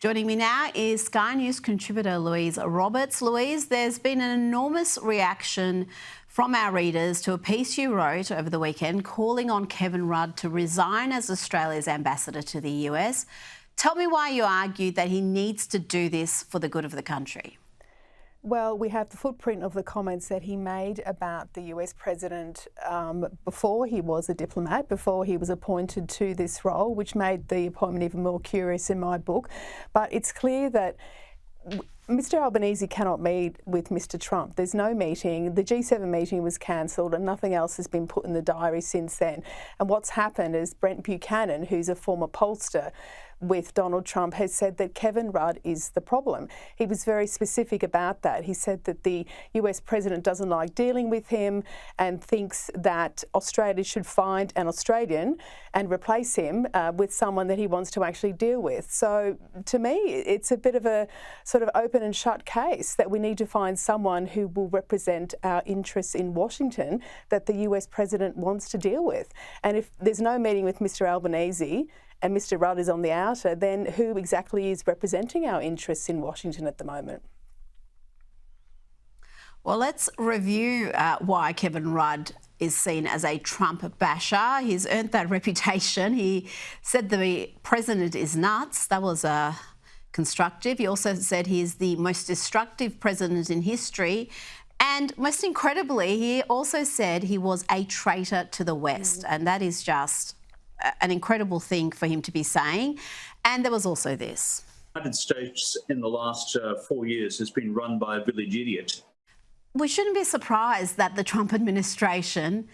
Joining me now is Sky News contributor Louise Roberts. Louise, there's been an enormous reaction from our readers to a piece you wrote over the weekend calling on Kevin Rudd to resign as Australia's ambassador to the US. Tell me why you argued that he needs to do this for the good of the country. Well, we have the footprint of the comments that he made about the US president before he was a diplomat, before he was appointed to this role, which made the appointment even more curious in my book. But it's clear that Mr Albanese cannot meet with Mr Trump. There's no meeting. The G7 meeting was cancelled and nothing else has been put in the diary since then. And what's happened is Brent Buchanan, who's a former pollster with Donald Trump, has said that Kevin Rudd is the problem. He was very specific about that. He said that the US president doesn't like dealing with him and thinks that Australia should find an Australian and replace him with someone that he wants to actually deal with. So to me, it's a bit of a sort of open and shut case that we need to find someone who will represent our interests in Washington that the US president wants to deal with. And if there's no meeting with Mr Albanese and Mr Rudd is on the outer, then who exactly is representing our interests in Washington at the moment? Well, let's review why Kevin Rudd is seen as a Trump basher. He's earned that reputation. He said the president is nuts. That was constructive. He also said he's the most destructive president in history. And most incredibly, he also said he was a traitor to the West. And that is just an incredible thing for him to be saying. And there was also this. The United States in the last 4 years has been run by a village idiot. We shouldn't be surprised that the Trump administration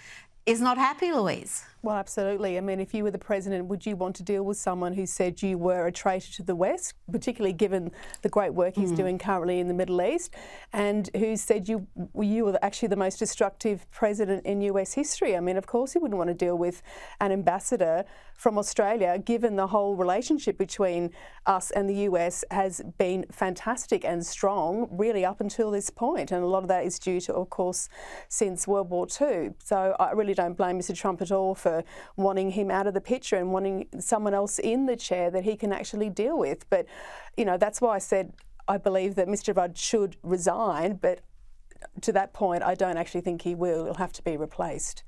is not happy, Louise. Well, absolutely. I mean, if you were the president, would you want to deal with someone who said you were a traitor to the West, particularly given the great work he's doing currently in the Middle East, and who said you were actually the most destructive president in US history? I mean, of course you wouldn't want to deal with an ambassador from Australia, given the whole relationship between us and the US has been fantastic and strong really up until this point. And a lot of that is due to, of course, since World War II. So I really don't blame Mr Trump at all for wanting him out of the picture and wanting someone else in the chair that he can actually deal with. But, you know, that's why I said I believe that Mr Rudd should resign, but to that point, I don't actually think he will. He'll have to be replaced.